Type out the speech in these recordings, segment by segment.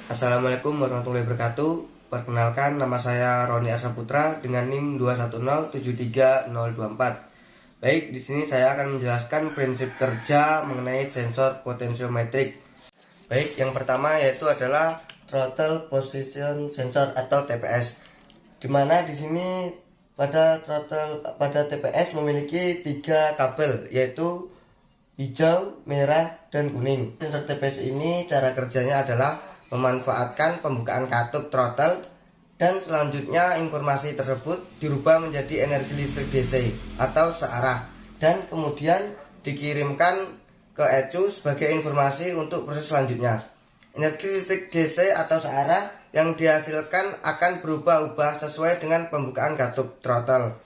Assalamualaikum warahmatullahi wabarakatuh. Perkenalkan, nama saya Roni Arsaputra dengan NIM 210730024. Baik, di sini saya akan menjelaskan prinsip kerja mengenai sensor potensiometrik. Baik, yang pertama yaitu adalah throttle position sensor atau TPS. Dimana di sini pada TPS memiliki 3 kabel, yaitu hijau, merah, dan kuning. Sensor TPS ini cara kerjanya adalah memanfaatkan pembukaan katup throttle dan selanjutnya informasi tersebut dirubah menjadi energi listrik DC atau searah dan kemudian dikirimkan ke ECU sebagai informasi untuk proses selanjutnya. Energi listrik DC atau searah yang dihasilkan akan berubah-ubah sesuai dengan pembukaan katup throttle.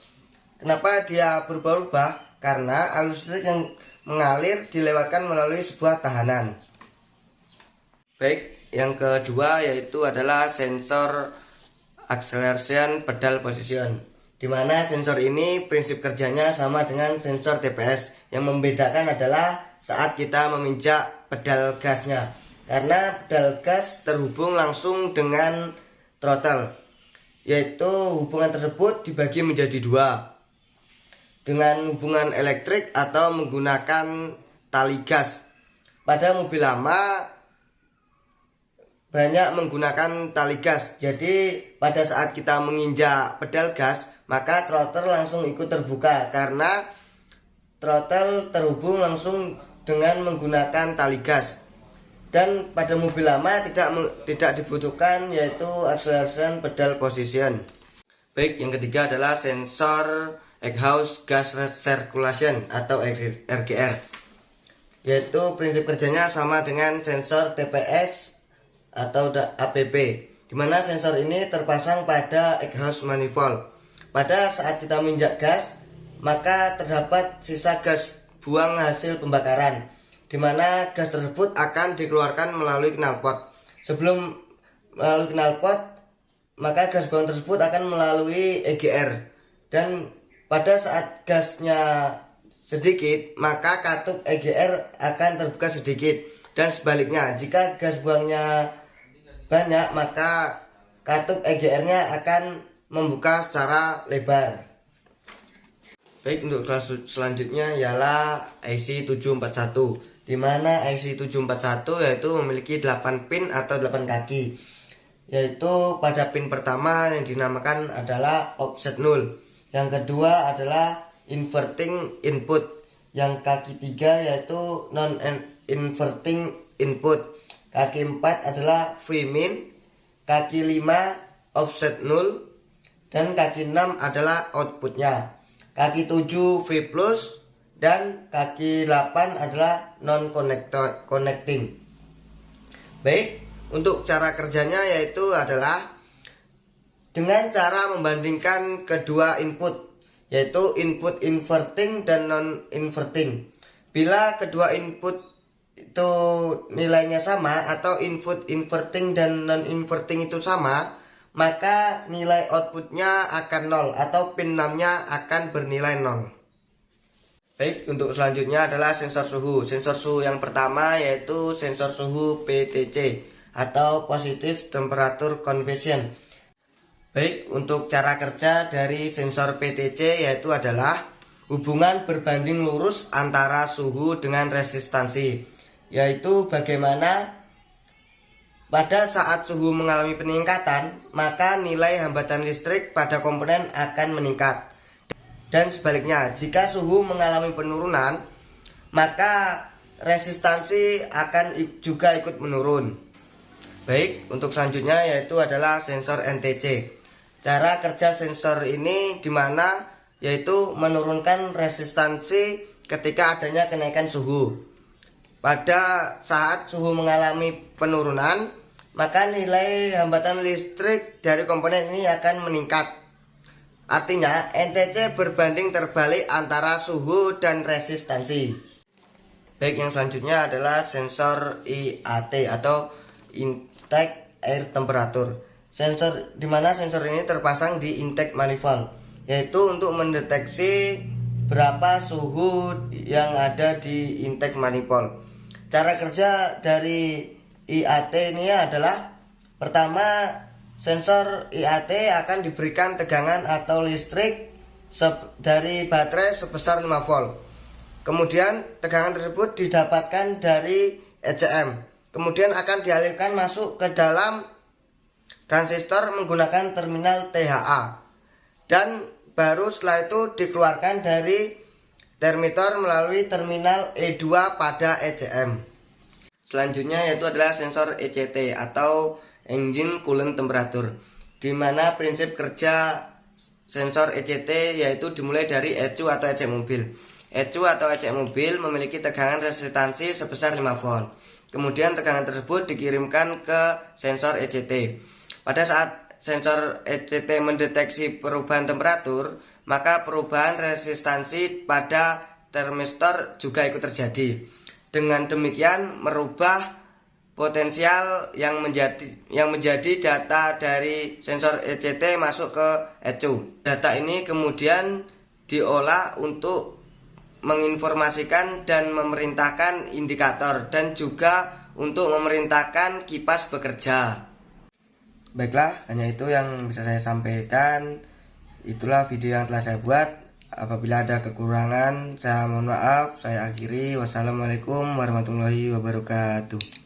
Kenapa dia berubah-ubah? Karena arus listrik yang mengalir dilewatkan melalui sebuah tahanan. Baik, yang kedua yaitu adalah sensor acceleration pedal position, di mana sensor ini prinsip kerjanya sama dengan sensor TPS. Yang membedakan adalah saat kita meminjak pedal gasnya, karena pedal gas terhubung langsung dengan throttle, yaitu hubungan tersebut dibagi menjadi 2 dengan hubungan elektrik atau menggunakan tali gas. Pada mobil lama banyak menggunakan tali gas, jadi pada saat kita menginjak pedal gas maka throttle langsung ikut terbuka karena throttle terhubung langsung dengan menggunakan tali gas. Dan pada mobil lama tidak dibutuhkan, yaitu acceleration pedal position. Baik, yang ketiga adalah sensor exhaust gas recirculation atau RGR, yaitu prinsip kerjanya sama dengan sensor TPS atau APP, di mana sensor ini terpasang pada exhaust manifold. Pada saat kita menginjak gas, maka terdapat sisa gas buang hasil pembakaran, di mana gas tersebut akan dikeluarkan melalui knalpot. Sebelum melalui knalpot, maka gas buang tersebut akan melalui EGR, dan pada saat gasnya sedikit, maka katup EGR akan terbuka sedikit, dan sebaliknya jika gas buangnya banyak, maka katup EGR-nya akan membuka secara lebar. Baik, untuk kelas selanjutnya ialah IC741, di mana IC741 yaitu memiliki 8 pin atau 8 kaki, yaitu pada pin pertama yang dinamakan adalah offset 0, yang kedua adalah inverting input, yang kaki 3 yaitu non inverting input, kaki 4 adalah Vmin, kaki 5 offset 0, dan kaki 6 adalah outputnya, kaki 7 V plus, dan kaki 8 adalah non connecting. Baik, untuk cara kerjanya yaitu adalah dengan cara membandingkan kedua input, yaitu input inverting dan non inverting. Bila kedua input itu nilainya sama atau input inverting dan non inverting itu sama, maka nilai outputnya akan 0 atau pin 6-nya akan bernilai 0. Baik, untuk selanjutnya adalah sensor suhu. Sensor suhu yang pertama yaitu sensor suhu PTC atau Positive Temperature Conversion. Baik, untuk cara kerja dari sensor PTC yaitu adalah hubungan berbanding lurus antara suhu dengan resistansi, yaitu bagaimana pada saat suhu mengalami peningkatan, maka nilai hambatan listrik pada komponen akan meningkat. Dan sebaliknya, jika suhu mengalami penurunan, maka resistansi akan juga ikut menurun. Baik, untuk selanjutnya yaitu adalah sensor NTC. Cara kerja sensor ini dimana yaitu menurunkan resistansi ketika adanya kenaikan suhu. Pada saat suhu mengalami penurunan, maka nilai hambatan listrik dari komponen ini akan meningkat. Artinya NTC berbanding terbalik antara suhu dan resistansi. Baik, yang selanjutnya adalah sensor IAT atau intake air temperature. Sensor di mana sensor ini terpasang di intake manifold, yaitu untuk mendeteksi berapa suhu yang ada di intake manifold. Cara kerja dari IAT ini adalah Pertama, sensor IAT akan diberikan tegangan atau listrik dari baterai sebesar 5 volt. Kemudian tegangan tersebut didapatkan dari ECM. Kemudian akan dialirkan masuk ke dalam transistor menggunakan terminal THA. Dan baru setelah itu dikeluarkan dari termitor melalui terminal E2 pada ECM. Selanjutnya yaitu adalah sensor ECT atau Engine Coolant Temperature, di mana prinsip kerja sensor ECT yaitu dimulai dari ECU atau ecek mobil. ECU atau ecek mobil memiliki tegangan resistansi sebesar 5 volt. Kemudian tegangan tersebut dikirimkan ke sensor ECT. Pada saat sensor ECT mendeteksi perubahan temperatur, maka perubahan resistansi pada termistor juga ikut terjadi. Dengan demikian merubah potensial yang menjadi data dari sensor ECT masuk ke ECU. Data ini kemudian diolah untuk menginformasikan dan memerintahkan indikator dan juga untuk memerintahkan kipas bekerja. Baiklah, hanya itu yang bisa saya sampaikan. Itulah video yang telah saya buat. Apabila ada kekurangan, saya mohon maaf. Saya akhiri. Wassalamualaikum warahmatullahi wabarakatuh.